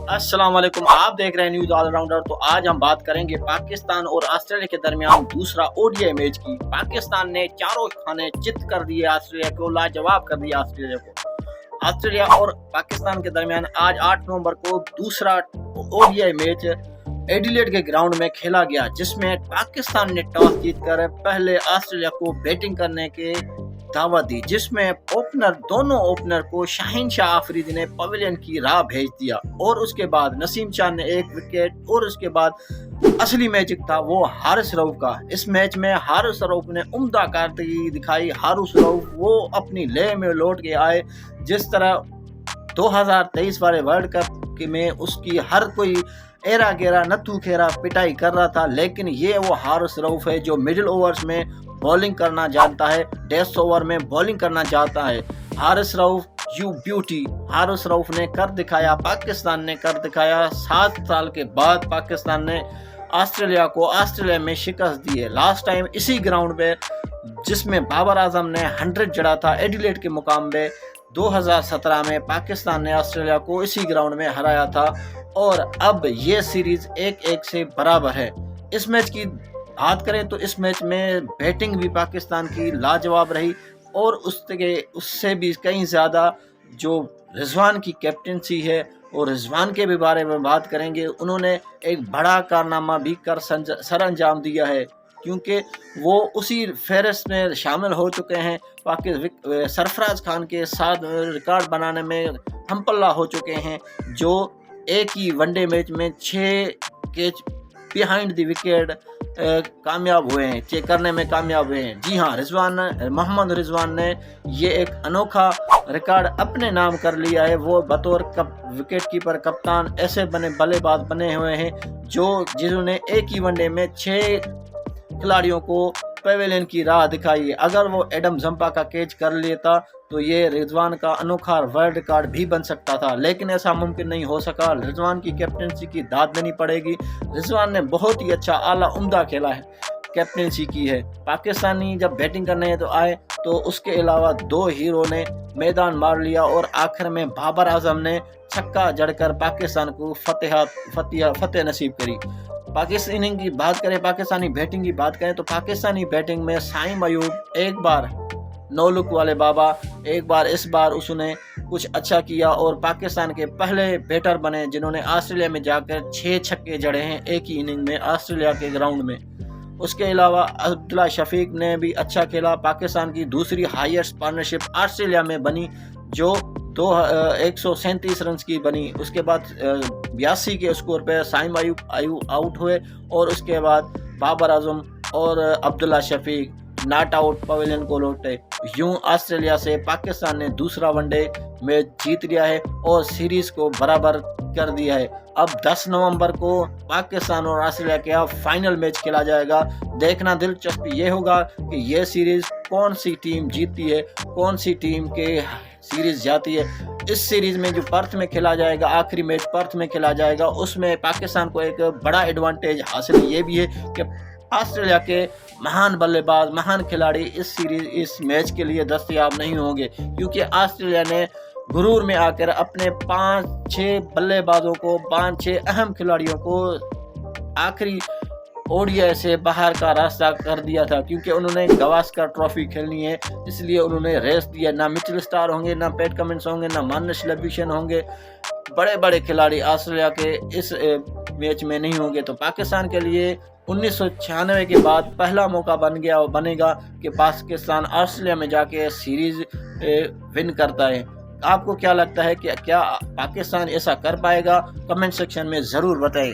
अस्सलाम वालेकुम, आप देख रहे हैं न्यूज़ ऑलराउंडर। तो आज हम बात करेंगे पाकिस्तान और ऑस्ट्रेलिया के दरमियान दूसरा ओडीआई मैच की। पाकिस्तान ने चारों खाने चित कर दिए ऑस्ट्रेलिया को, लाजवाब कर दिया ऑस्ट्रेलिया को। ऑस्ट्रेलिया और पाकिस्तान के दरमियान आज 8 नवंबर को दूसरा ओडीआई मैच एडिलेड के ग्राउंड में खेला गया, जिसमें पाकिस्तान ने टॉस जीतकर पहले ऑस्ट्रेलिया को बैटिंग करने के दावत दी, जिसमें दोनों ओपनर को शाहीन शाह आफरीदी ने पवेलियन की राह भेज दिया और उसके बाद नसीम चांद ने 1 विकेट और उसके बाद असली मैजिक था वो हारिस रऊफ का। इस मैच में हारिस रऊफ ने उम्दा कारकर्दगी दिखाई। हारिस रऊफ वो अपनी लय में लौट के आए, जिस तरह 2023 वाले वर्ल्ड कप में उसकी हर कोई एरा गेरा नथू खेरा पिटाई कर रहा था, लेकिन ये वो हारिस रऊफ है जो मिडिल ओवर्स में बॉलिंग करना जानता है, डेथ ओवर में बॉलिंग करना चाहता है। हारिस रऊफ यू ब्यूटी, हारिस रऊफ ने कर दिखाया, पाकिस्तान ने कर दिखाया। 7 साल के बाद पाकिस्तान ने ऑस्ट्रेलिया में शिकस्त दी है। लास्ट टाइम इसी ग्राउंड पे, जिसमें बाबर आजम ने 100 जड़ा था एडिलेड के मुकाम पे, 2017 में पाकिस्तान ने ऑस्ट्रेलिया को इसी ग्राउंड में हराया था और अब ये सीरीज 1-1 से बराबर है। इस मैच की बात करें तो इस मैच में बैटिंग भी पाकिस्तान की लाजवाब रही और उससे भी कहीं ज़्यादा जो रिजवान की कैप्टनसी है, और रिजवान के भी बारे में बात करेंगे। उन्होंने एक बड़ा कारनामा भी कर सर अंजाम दिया है, क्योंकि वो उसी फहरिस्त में शामिल हो चुके हैं। सरफराज खान के साथ रिकॉर्ड बनाने में हम पल्ला हो चुके हैं, जो एक ही वनडे मैच में 6 कैच बिहाइंड द विकेट कामयाब हुए हैं, चेक करने में कामयाब हुए हैं। जी हाँ, मोहम्मद रिजवान ने ये एक अनोखा रिकॉर्ड अपने नाम कर लिया है। वो बतौर विकेट कीपर कप्तान ऐसे बल्लेबाज बने हुए हैं जिन्होंने एक ही वनडे में 6 खिलाड़ियों को पवेलियन की राह दिखाई है। अगर वो एडम जंपा का कैच कर लेता तो ये रिजवान का अनोखा वर्ल्ड रिकॉर्ड भी बन सकता था, लेकिन ऐसा मुमकिन नहीं हो सका। रिजवान की कैप्टनसी की दाद देनी पड़ेगी। रिजवान ने बहुत ही अच्छा आला उम्दा खेला है, कैप्टनसी की है। पाकिस्तानी जब बैटिंग करने तो आए तो उसके अलावा 2 हीरो ने मैदान मार लिया और आखिर में बाबर आजम ने छक्का जड़कर पाकिस्तान को फतेह नसीब करी। पाकिस्तानी बैटिंग की बात करें तो पाकिस्तानी बैटिंग में साइम अयूब एक बार नो लुक वाले बाबा, एक बार इस बार उसने कुछ अच्छा किया और पाकिस्तान के पहले बैटर बने जिन्होंने ऑस्ट्रेलिया में जाकर 6 छक्के जड़े हैं एक ही इनिंग में ऑस्ट्रेलिया के ग्राउंड में। उसके अलावा अब्दुल्ला शफीक ने भी अच्छा खेला। पाकिस्तान की दूसरी हाईएस्ट पार्टनरशिप ऑस्ट्रेलिया में बनी, जो 137 रन की बनी। उसके बाद 82 के स्कोर पर साइम अयूब आउट हुए और उसके बाद बाबर आजम और Abdullah Shafique not out pavilion को लौटे। यूं ऑस्ट्रेलिया से पाकिस्तान ने दूसरा वनडे मैच जीत लिया है और सीरीज को बराबर कर दिया है। अब 10 नवंबर को पाकिस्तान और ऑस्ट्रेलिया के फाइनल मैच खेला जाएगा। देखना दिलचस्प ये होगा कि ये सीरीज कौन सी टीम जीतती है, कौन सी टीम के सीरीज जाती है। इस सीरीज में जो पर्थ में खेला जाएगा, आखिरी मैच पर्थ में खेला जाएगा, उसमें पाकिस्तान को एक बड़ा एडवांटेज हासिल ये भी है कि ऑस्ट्रेलिया के महान बल्लेबाज, महान खिलाड़ी इस मैच के लिए दस्तयाब नहीं होंगे, क्योंकि ऑस्ट्रेलिया ने गुरूर में आकर अपने 5-6 बल्लेबाजों को, 5-6 अहम खिलाड़ियों को आखिरी ओडीआई से बाहर का रास्ता कर दिया था, क्योंकि उन्होंने गवास्कर ट्रॉफी खेलनी है, इसलिए उन्होंने रेस्ट दिया। ना मिचेल स्टार होंगे, ना पैट कमिंस होंगे, ना मार्नस लेब्यूशन होंगे। बड़े बड़े खिलाड़ी ऑस्ट्रेलिया के इस मैच में नहीं होंगे। तो पाकिस्तान के लिए 1996 के बाद पहला मौका बनेगा कि पाकिस्तान ऑस्ट्रेलिया में जाके सीरीज विन करता है। आपको क्या लगता है कि क्या पाकिस्तान ऐसा कर पाएगा? कमेंट सेक्शन में ज़रूर बताएं।